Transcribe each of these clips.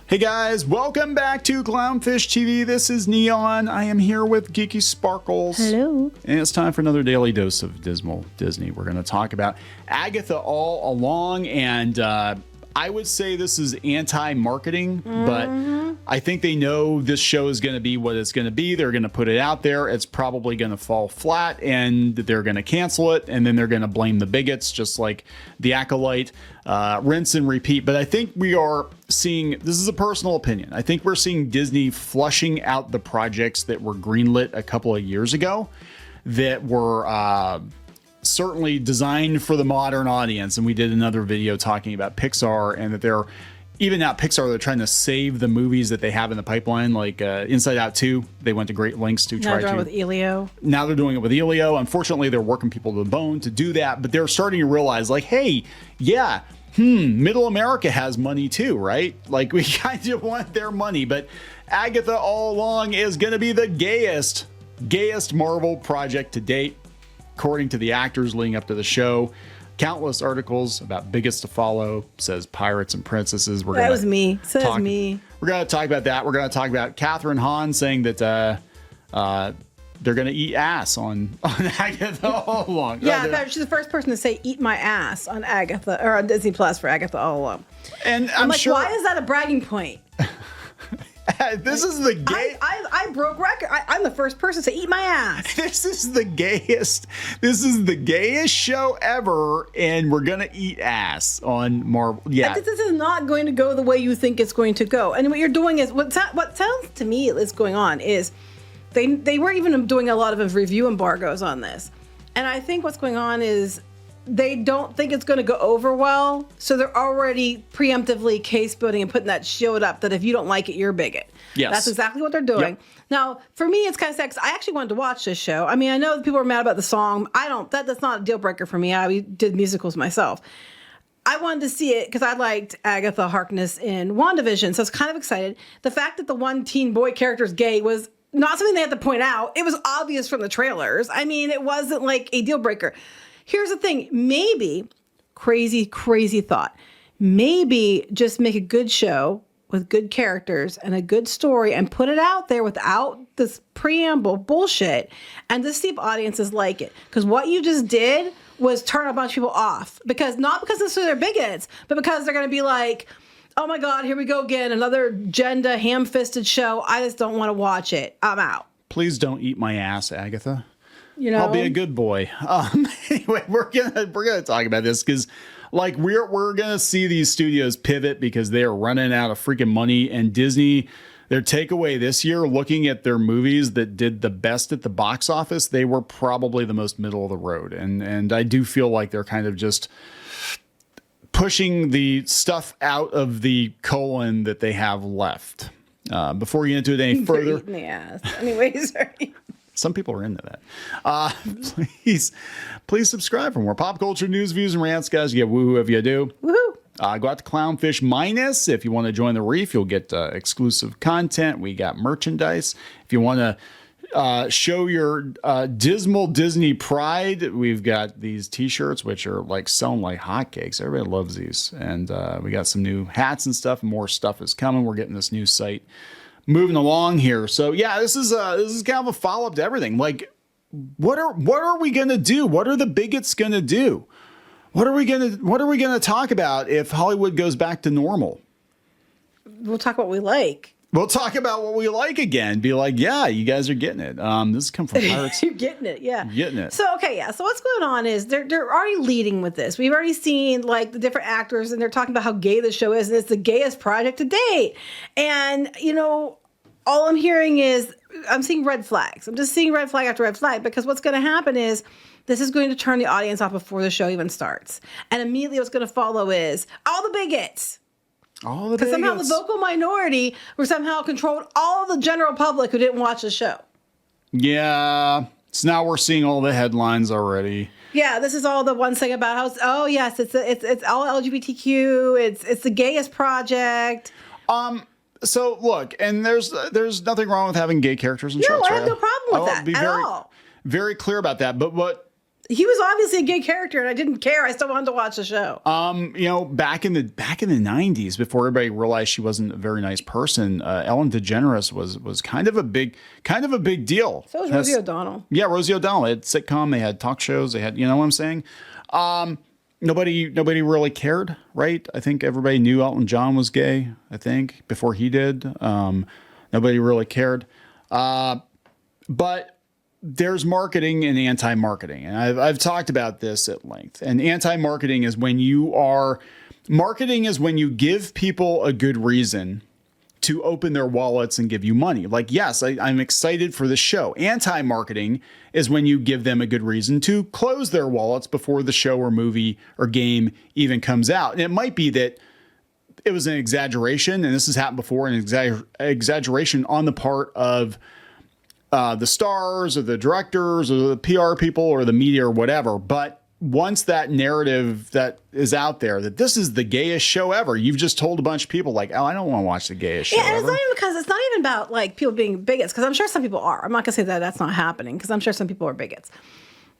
Hey guys, welcome back to Clownfish TV. This is Kneon. I am here with Geeky Sparkles. Hello. And it's time for another daily dose of dismal Disney. We're going to talk about Agatha All Along, and I would say this is anti-marketing, but I think they know this show is going to be what it's going to be. They're going to put it out there. It's probably going to fall flat, and they're going to cancel it, and then they're going to blame the bigots, just like the Acolyte. Rinse and repeat. But I think we are seeing, this is a personal opinion, I think we're seeing Disney flushing out the projects that were greenlit a couple of years ago that were certainly designed for the modern audience. And we did another video talking about Pixar, and that they're, even at Pixar, they're trying to save the movies that they have in the pipeline, like Inside Out 2. They went to great lengths to try to. With Elio. Now they're doing it with Elio. Unfortunately, they're working people to the bone to do that, but they're starting to realize, like, hey, yeah, Middle America has money too, right? Like, we kind of want their money. But Agatha All Along is going to be the gayest Marvel project to date, according to the actors leading up to the show. Countless articles about bigots to follow, says pirates and princesses. That was me. Says me. We're going to talk about that. We're going to talk about Catherine Hahn saying that they're going to eat ass on Agatha All Along. Yeah, she's the first person to say "eat my ass" on Agatha or on Disney Plus for Agatha All Along. And I'm like, sure, why is that a bragging point? This is the gay. I broke record. I'm the first person to eat my ass. This is the gayest. This is the gayest show ever, and we're gonna eat ass on Marvel. Yeah, this is not going to go the way you think it's going to go. And what you're doing is what sounds to me is going on is they weren't even doing a lot of review embargoes on this, and I think what's going on is they don't think it's going to go over well, so they're already preemptively case building and putting that shield up that if you don't like it, you're a bigot. Yes. That's exactly what they're doing. Yep. Now, for me, it's kind of sad because I actually wanted to watch this show. I mean, I know people are mad about the song. That's not a deal breaker for me. I did musicals myself. I wanted to see it because I liked Agatha Harkness in WandaVision, so I was kind of excited. The fact that the one teen boy character is gay was not something they had to point out. It was obvious from the trailers. I mean, it wasn't like a deal breaker. Here's the thing, maybe, crazy thought, maybe just make a good show with good characters and a good story and put it out there without this preamble bullshit and just see if audiences like it. Because what you just did was turn a bunch of people off. Not because necessarily they're bigots, but because they're going to be like, oh my God, here we go again, another agenda, ham-fisted show. I just don't want to watch it. I'm out. Please don't eat my ass, Agatha. You know? I'll be a good boy. Anyway, we're gonna talk about this because, like, we're gonna see these studios pivot because they are running out of freaking money. And Disney, their takeaway this year, looking at their movies that did the best at the box office, they were probably the most middle of the road. And I do feel like they're kind of just pushing the stuff out of the colon that they have left. Before we get into it any further, eating the ass. Anyways, sorry. Some people are into that. Please subscribe for more pop culture news, views, and rants, guys. You get woohoo if you do. Woohoo! Go out to Clownfish Minus. If you want to join the Reef, you'll get exclusive content. We got merchandise. If you want to show your dismal Disney pride, we've got these t-shirts, which are like selling like hotcakes. Everybody loves these. And we got some new hats and stuff. More stuff is coming. We're getting this new site moving along here. So yeah, this is kind of a follow-up to everything. Like, what are we gonna do? What are the bigots gonna do? What are we gonna talk about if Hollywood goes back to normal? We'll talk about what we like. We'll talk about what we like again. Be like, yeah, you guys are getting it. This has come from Pirates. You're getting it, yeah. You're getting it. So okay, yeah. So what's going on is they're already leading with this. We've already seen like the different actors, and they're talking about how gay the show is, and it's the gayest project to date. And all I'm hearing is I'm seeing red flags. I'm just seeing red flag after red flag because what's going to happen is this is going to turn the audience off before the show even starts, and immediately what's going to follow is all the bigots. Because somehow the vocal minority were somehow controlled all the general public who didn't watch the show. Yeah. So now we're seeing all the headlines already. Yeah, this is all the one thing about how it's all LGBTQ. It's the gayest project. So look, and there's nothing wrong with having gay characters in shows. No, I have no problem with that be at all. Very clear about that. But what He was obviously a gay character, and I didn't care. I still wanted to watch the show. You know, back in the 90s, before everybody realized she wasn't a very nice person, Ellen DeGeneres was kind of a big deal. So was Rosie O'Donnell. Yeah, Rosie O'Donnell. They had sitcom, they had talk shows, they had, you know what I'm saying? Nobody really cared, right? I think everybody knew Elton John was gay, I think, before he did. Nobody really cared. But there's marketing and anti-marketing. And I've talked about this at length. And anti-marketing is when marketing is when you give people a good reason to open their wallets and give you money. Like, yes, I'm excited for the show. Anti-marketing is when you give them a good reason to close their wallets before the show or movie or game even comes out. And it might be that it was an exaggeration, and this has happened before, an exaggeration on the part of the stars or the directors or the PR people or the media or whatever. But once that narrative that is out there that this is the gayest show ever, you've just told a bunch of people like, oh, I don't want to watch the gayest show ever. And it's not even because it's not even about like people being bigots, because I'm sure some people are. I'm not gonna say that that's not happening, because I'm sure some people are bigots.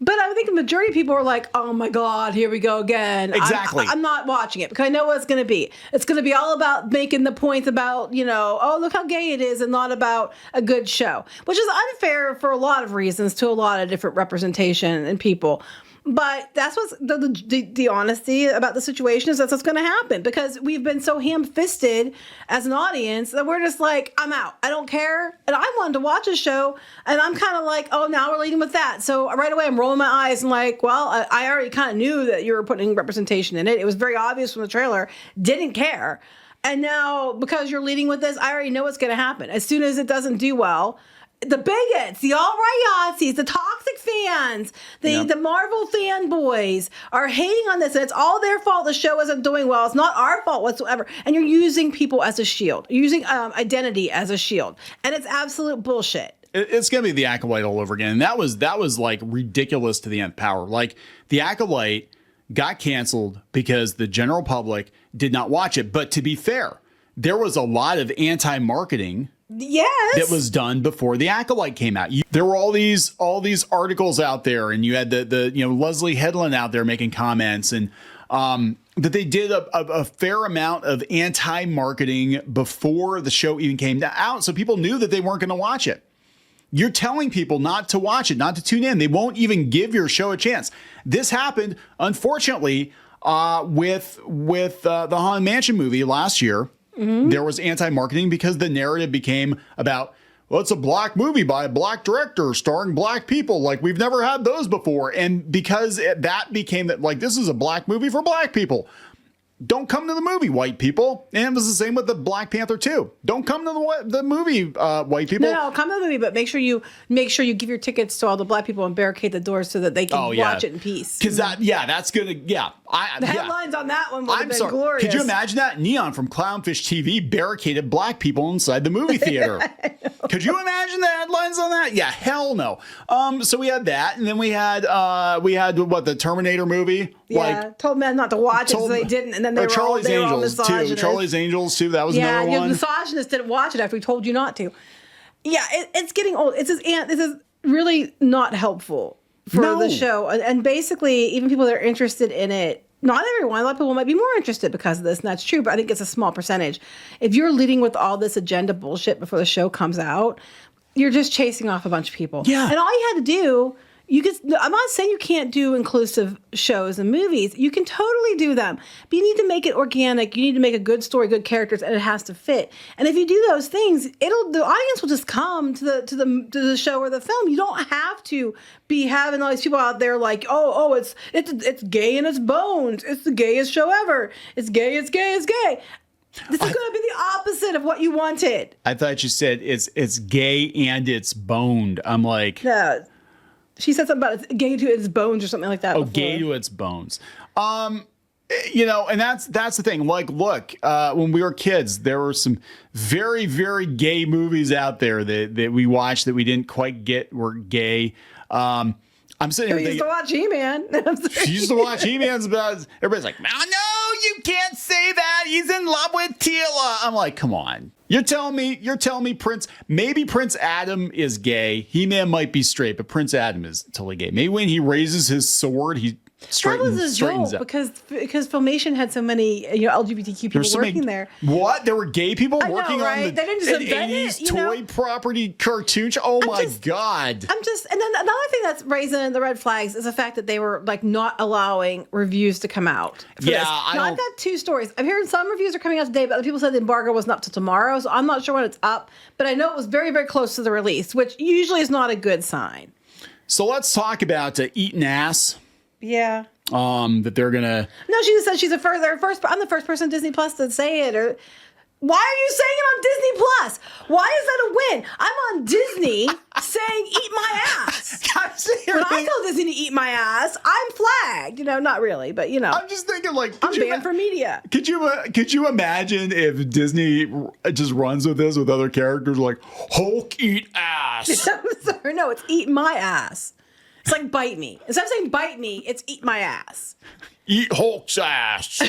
But I think the majority of people are like, oh my God, here we go again. Exactly. I'm not watching it because I know what it's going to be. It's going to be all about making the points about, you know, oh, look how gay it is, and not about a good show, which is unfair for a lot of reasons to a lot of different representation and people. But that's what's the honesty about the situation is that's what's going to happen, because we've been so ham-fisted as an audience that we're just like, I'm out. I don't care. And I wanted to watch a show, and I'm kind of like, oh, now we're leading with that. So right away, I'm rolling my eyes and like, well, I already kind of knew that you were putting representation in it. It was very obvious from the trailer. Didn't care. And now, because you're leading with this, I already know what's going to happen. As soon as it doesn't do well, the bigots, the all-right-Yahtzees, the toxic fans, the Marvel fanboys are hating on this, and it's all their fault the show isn't doing well. It's not our fault whatsoever. And you're using people as a shield. You're using identity as a shield. And it's absolute bullshit. It's going to be the Acolyte all over again. And that was like ridiculous to the nth power. Like, the Acolyte got canceled because the general public did not watch it. But to be fair, there was a lot of anti-marketing that was done before the Acolyte came out. There were all these articles out there, and you had the Leslie Headland out there making comments, and that they did a fair amount of anti-marketing before the show even came out, so people knew that they weren't going to watch it. You're telling people not to watch it, not to tune in. They won't even give your show a chance. This happened, unfortunately, with the Haunted Mansion movie last year. Mm-hmm. There was anti-marketing because the narrative became about, well, it's a black movie by a black director starring black people. Like, we've never had those before. And because that became that, like, this is a black movie for black people. Don't come to the movie, white people. And it was the same with the Black Panther 2. Don't come to the movie, white people. No, come to the movie, but make sure you give your tickets to all the black people and barricade the doors so that they can watch it in peace. Because that's gonna the headlines on that one would have been glorious. Could you imagine that? Kneon from Clownfish TV barricaded black people inside the movie theater. Could you imagine the headlines on that? Yeah, hell no. So we had that, and then we had the Terminator movie. Yeah, told men not to watch it, so they didn't, and then they were Charlie's all Angels too. Charlie's Angels too. That was another one. Yeah, misogynists didn't watch it after we told you not to. Yeah, it's getting old. This is really not helpful for the show, and basically, even people that are interested in it. Not everyone. A lot of people might be more interested because of this, and that's true, but I think it's a small percentage. If you're leading with all this agenda bullshit before the show comes out, you're just chasing off a bunch of people. Yeah. And all you had to do, I'm not saying you can't do inclusive shows and movies. You can totally do them, but you need to make it organic. You need to make a good story, good characters, and it has to fit. And if you do those things, the audience will just come to the show or the film. You don't have to be having all these people out there like, it's gay in its bones. It's the gayest show ever. It's gay. It's gay. It's gay. This is going to be the opposite of what you wanted. I thought you said it's gay and it's boned. I'm like, no. She said something about it's gay to its bones or something like that. Oh, before. Gay to its bones. And that's the thing. Like, look, when we were kids, there were some very, very gay movies out there that we watched that we didn't quite get were gay. I'm sitting here. Used to watch He-Man. She used to watch He-Man's about. Everybody's like, oh, no, you can't say that. He's in love. I'm with Tila. I'm like, come on. You're telling me maybe Prince Adam is gay. He-Man might be straight, but Prince Adam is totally gay. Maybe when he raises his sword, he straightens, that was a joke because Filmation had so many LGBTQ people working there. What? There were gay people working right? on the they didn't just invent 80s it, toy property cartoon show? Oh my God. And then another thing that's raising the red flags is the fact that they were like not allowing reviews to come out. I've got 2 stories. I'm hearing some reviews are coming out today, but other people said the embargo wasn't up till tomorrow, so I'm not sure when it's up. But I know it was very, very close to the release, which usually is not a good sign. So let's talk about Eating Ass. Yeah. That they're gonna. No, she just said she's I'm the first person on Disney Plus to say it. Or why are you saying it on Disney Plus? Why is that a win? I'm on Disney saying "eat my ass." When I tell Disney to eat my ass, I'm flagged. Not really, but I'm just thinking like I'm banned for media. Could you imagine if Disney just runs with this with other characters like Hulk eat ass? No, it's eat my ass. It's like bite me. Instead of saying bite me, it's eat my ass. Eat Hulk's ass.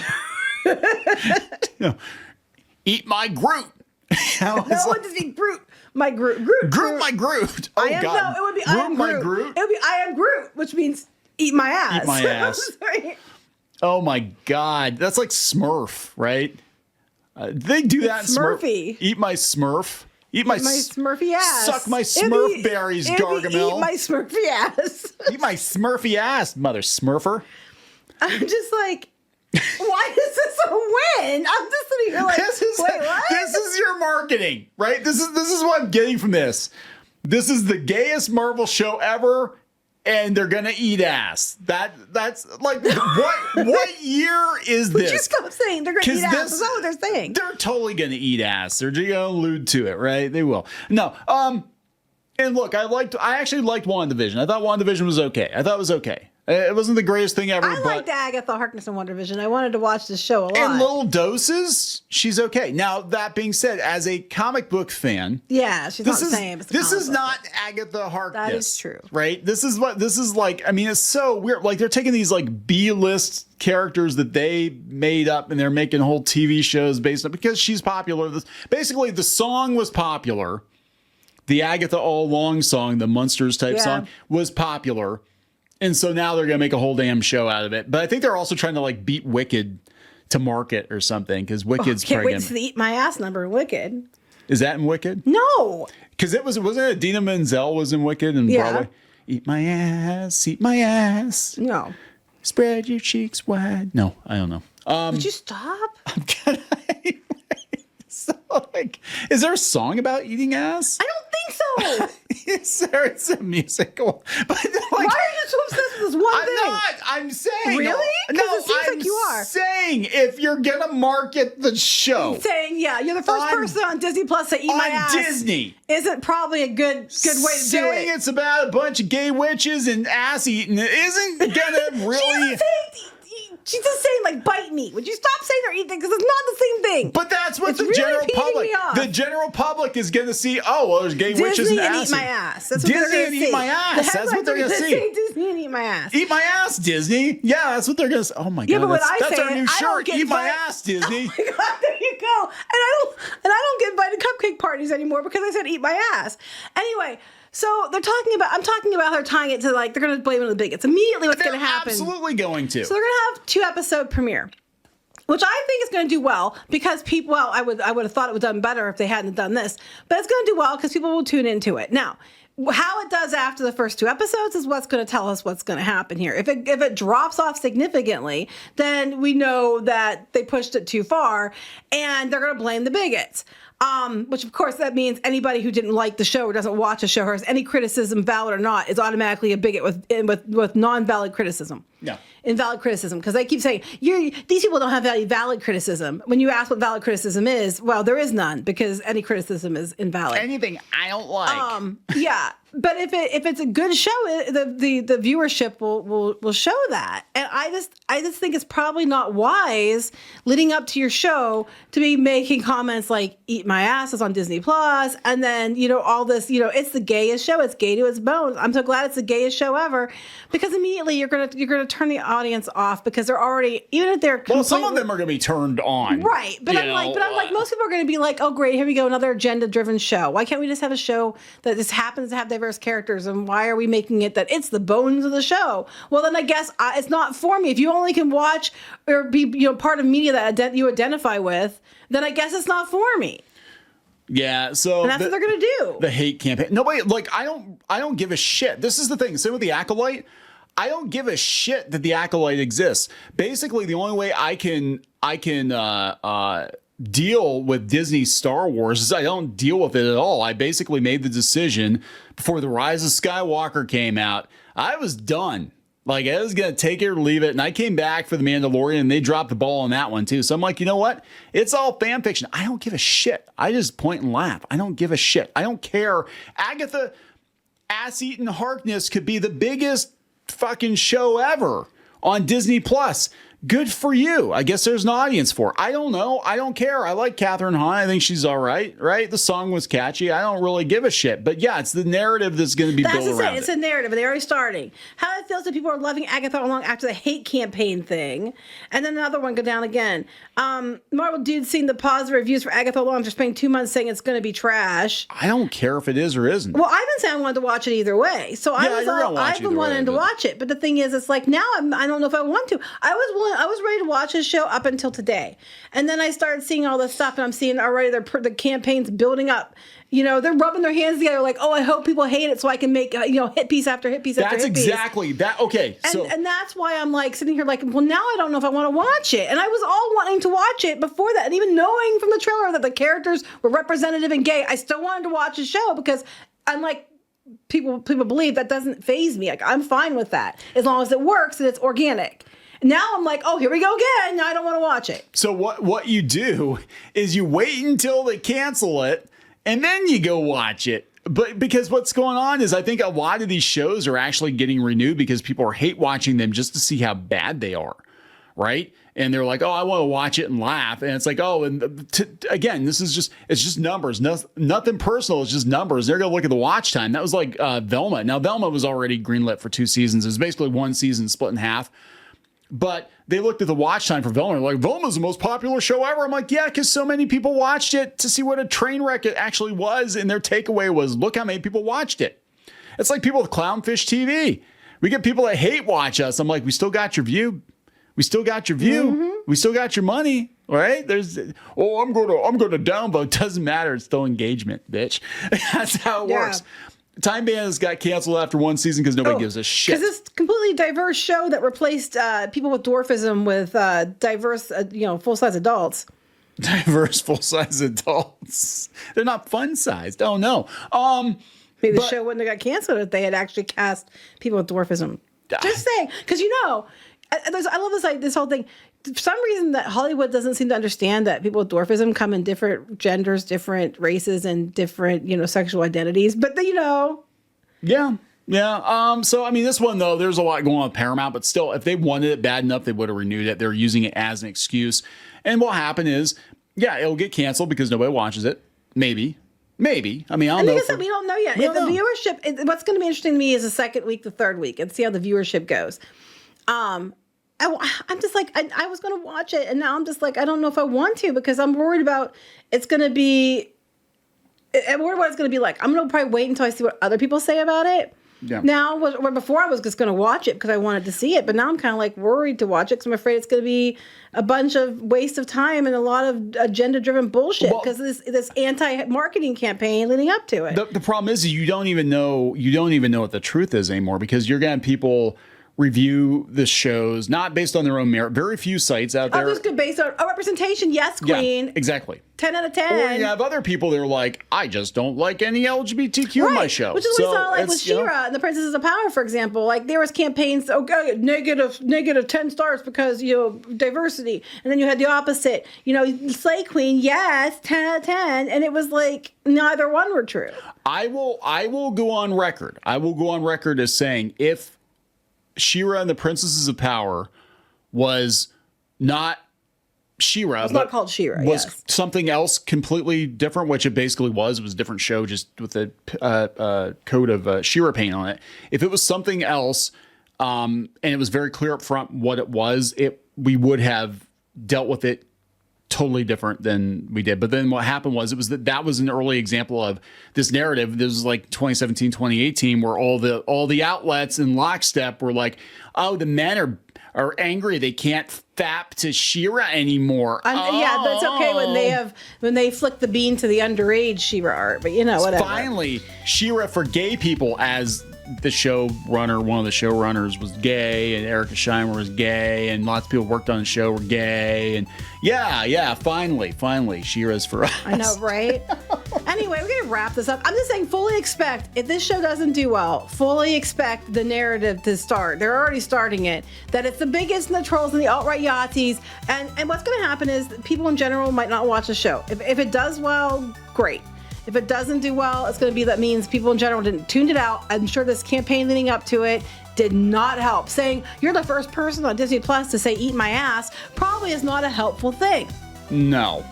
Eat my Groot. No one does eat Groot. My Groot. Groot, my Groot. Oh, God. No, it would be I am Groot. It would be I am Groot, which means eat my ass. Eat my ass. Oh, my God. That's like Smurf, right? They do that in Smurfy. Eat my Smurf. Eat my Smurfy ass. Suck my Smurf berries, Gargamel. Eat my Smurfy ass. Eat my Smurfy ass, mother Smurfer. I'm just like, why is this a win? I'm just sitting here like, what? This is your marketing, right? This is what I'm getting from this. This is the gayest Marvel show ever, and they're gonna eat ass. That's like what year is this? Would you stop saying they're gonna eat ass? That's not what they're saying. They're totally gonna eat ass. They're just gonna allude to it, right? They will. No. And look, I actually liked WandaVision. I thought WandaVision was okay. I thought it was okay. It wasn't the greatest thing ever. I liked Agatha Harkness in WandaVision. I wanted to watch this show a lot. In little doses, she's okay. Now, that being said, as a comic book fan, yeah, she's not the same. This is not Agatha Harkness. That is true. Right? This is like, I mean, it's so weird. Like, they're taking these like B-list characters that they made up and they're making whole TV shows based on because she's popular. Basically, the song was popular. The Agatha All Along song, the Munsters type song, was popular. And so now they're going to make a whole damn show out of it. But I think they're also trying to like beat Wicked to market or something because Wicked's can't pregnant. Wait to eat my ass number in Wicked. Is that in Wicked? No. Because wasn't it Idina Menzel was in Wicked and Broadway? Eat my ass, eat my ass. No. Spread your cheeks wide. No, I don't know. Would you stop? I'm gonna. So, like, is there a song about eating ass? I don't think so. It's a musical. But like, why are you so obsessed with this one thing? I'm not. I'm saying. Really? No, it seems I'm like you are. saying if you're gonna market the show, saying you're the first person on Disney Plus to eat my ass. Disney isn't probably a good way to do it. Saying it's about a bunch of gay witches and ass eating isn't gonna really. She's just saying, like, bite me. Would you stop saying or eat things? Because it's not the same thing. But that's what the general public. The general public is going to see. Oh, well, there's gay witches and ass. Disney and eat my ass. That's what Disney they're and eat my ass. That's what they're going to see. Disney and eat my ass. Eat my ass, Disney. Yeah, that's what they're going to say. Oh my god. Yeah, but when that's our new shirt. Eat my ass, Disney. Oh my god, there you go. And I don't get invited to cupcake parties anymore because I said eat my ass. Anyway. So I'm talking about her tying it to like, they're going to blame it on the bigots. Immediately what's going to happen. Absolutely going to. So they're going to have 2-episode premiere, which I think is going to do well because people, I would have thought it would have done better if they hadn't done this, but it's going to do well because people will tune into it. Now, how it does after the first 2 episodes is what's going to tell us what's going to happen here. If it drops off significantly, then we know that they pushed it too far and they're going to blame the bigots. Which of course that means anybody who didn't like the show or doesn't watch the show or has any criticism, valid or not, is automatically a bigot with non-valid criticism. Yeah. Invalid criticism, because they keep saying these people don't have any valid criticism. When you ask what valid criticism is, well, there is none because any criticism is invalid. Anything I don't like. Yeah. But if it's a good show, the viewership will show that. And I just think it's probably not wise leading up to your show to be making comments like "eat my ass" is on Disney Plus, and then all this. It's the gayest show. It's gay to its bones. I'm so glad it's the gayest show ever, because immediately you're gonna turn the audience off, because they're already, even if they're some of them are gonna be turned on, right? But I'm like most people are gonna be like, oh great, here we go, another agenda driven show. Why can't we just have a show that just happens to have diverse characters, and why are we making it that it's the bones of the show? Well, then I guess it's not for me. If you only can watch or be part of media that you identify with, then I guess it's not for me. Yeah, so and that's what they're gonna do. The hate campaign. Nobody, I don't give a shit. This is the thing. Same with the Acolyte. I don't give a shit that the Acolyte exists. Basically, the only way I can deal with Disney Star Wars is I don't deal with it at all. I basically made the decision before The Rise of Skywalker came out. I was done. Like, I was going to take it or leave it. And I came back for The Mandalorian, and they dropped the ball on that one too. So I'm like, you know what? It's all fan fiction. I don't give a shit. I just point and laugh. I don't give a shit. I don't care. Agatha Ass-Eaten Harkness could be the biggest fucking show ever on Disney Plus. Good for you. I guess there's an audience for it. I don't know. I don't care. I like Catherine Hahn. I think she's all right. Right? The song was catchy. I don't really give a shit. But yeah, it's the narrative that's going to be built around it. It's a narrative, and they're already starting. How it feels that people are loving Agatha All Along after the hate campaign thing, and then another one go down again. Marvel Dude's seen the positive reviews for Agatha All Along after spending 2 months saying it's going to be trash. I don't care if it is or isn't. Well, I've been saying I wanted to watch it either way. So I've been wanting to watch it. But the thing is, it's like now I don't know if I want to. I was ready to watch this show up until today. And then I started seeing all this stuff, and I'm seeing already the campaign's building up. They're rubbing their hands together like, oh, I hope people hate it so I can make, hit piece after hit piece after hit piece. That's exactly that. Okay. And that's why I'm like sitting here like, well, now I don't know if I want to watch it. And I was all wanting to watch it before that. And even knowing from the trailer that the characters were representative and gay, I still wanted to watch the show, because unlike people believe, that doesn't faze me. Like, I'm fine with that as long as it works and it's organic. Now I'm like, oh, here we go again. Now I don't want to watch it. So what you do is you wait until they cancel it, and then you go watch it. But because what's going on is I think a lot of these shows are actually getting renewed because people are hate watching them just to see how bad they are, right? And they're like, oh, I want to watch it and laugh. And it's like, oh, and again, it's just numbers. Nothing personal. It's just numbers. They're going to look at the watch time. That was like Velma. Now, Velma was already greenlit for 2 seasons. It was basically 1 season split in half. But they looked at the watch time for Velma. Like, Velma's the most popular show ever. I'm like, yeah, because so many people watched it to see what a train wreck it actually was. And their takeaway was, look how many people watched it. It's like people with Clownfish TV. We get people that hate watch us. I'm like, we still got your view. We still got your view. Mm-hmm. We still got your money. Right? I'm going to downvote. Doesn't matter. It's still engagement, bitch. That's how it works. Time Bandits got canceled after 1 season because nobody gives a shit. Because it's a completely diverse show that replaced people with dwarfism with diverse, full-size adults. Diverse full-size adults. They're not fun-sized. Oh, no. Maybe the show wouldn't have got canceled if they had actually cast people with dwarfism. Just saying. Because, I love this whole thing. For some reason that Hollywood doesn't seem to understand that people with dwarfism come in different genders, different races, and different, sexual identities. But Yeah. So, I mean, this one, though, there's a lot going on with Paramount, but still, if they wanted it bad enough, they would have renewed it. They're using it as an excuse. And what happened is, it'll get canceled because nobody watches it. Maybe. I mean, I don't know. We don't know yet. Viewership, what's going to be interesting to me is the second week, the third week, and see how the viewership goes. I'm just like, I was going to watch it, and now I'm just like, I don't know if I want to, because I'm worried about I'm worried what it's going to be like. I'm going to probably wait until I see what other people say about it. Yeah. Now, where before I was just going to watch it because I wanted to see it, but now I'm kind of like worried to watch it because I'm afraid it's going to be a bunch of waste of time and a lot of agenda-driven bullshit because this anti-marketing campaign leading up to it. The problem is you don't even know what the truth is anymore because you're getting people review the shows, not based on their own merit. Very few sites out there. Others could base on a representation. Yes, queen. Yeah, exactly. 10 out of 10. Or you have other people that are like, I just don't like any LGBTQ in my show. Which is what we saw like with She-Ra and the Princesses of Power, for example. Like there was campaigns, negative 10 stars because, diversity. And then you had the opposite. Slay Queen, yes, 10 out of 10. And it was like neither one were true. I will go on record. I will go on record as saying if She-Ra and the Princesses of Power was not She-Ra. It's not called She-Ra. Was something else completely different, which it basically was. It was a different show, just with a coat of She-Ra paint on it. If it was something else, and it was very clear up front what it was, we would have dealt with it totally different than we did. But then what happened was that was an early example of this narrative. This was like 2017, 2018, where all the outlets in lockstep were like, oh, the men are angry. They can't fap to She-Ra anymore. Yeah, but it's okay when they flick the bean to the underage She-Ra art, but whatever. Finally, She-Ra for gay people, as the showrunner, one of the showrunners was gay, and Erica Scheimer was gay, and lots of people worked on the show were gay, and finally, She-Ra's for us. I know, right? Anyway, we're gonna wrap this up. I'm just saying, fully expect, if this show doesn't do well, fully expect the narrative to start. They're already starting it. That it's the biggest in the trolls and the alt-right Yahtzees, and what's gonna happen is people in general might not watch the show. If it does well, great. If it doesn't do well, it's going to be that means people in general didn't tune it out. I'm sure this campaign leading up to it did not help. Saying you're the first person on Disney Plus to say "eat my ass" probably is not a helpful thing. No.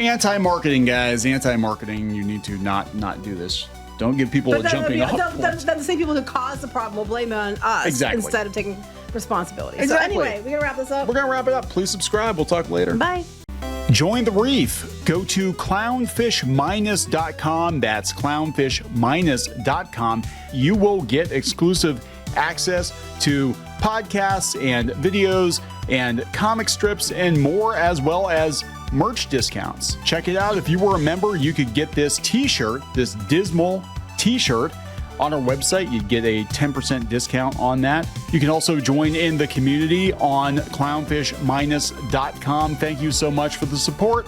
Anti-marketing, guys. Anti-marketing. You need to not do this. Don't give people a jumping off point. The same people who caused the problem will blame it on us instead of taking responsibility. Exactly. So anyway, we're going to wrap this up. We're going to wrap it up. Please subscribe. We'll talk later. Bye. Join the reef. Go to clownfish-.com. That's clownfish-.com. You will get exclusive access to podcasts and videos and comic strips and more, as well as merch discounts. Check it out. If you were a member, you could get this t-shirt, this dismal t-shirt, on our website. You'd get a 10% discount on that. You can also join in the community on clownfish-.com. Thank you so much for the support.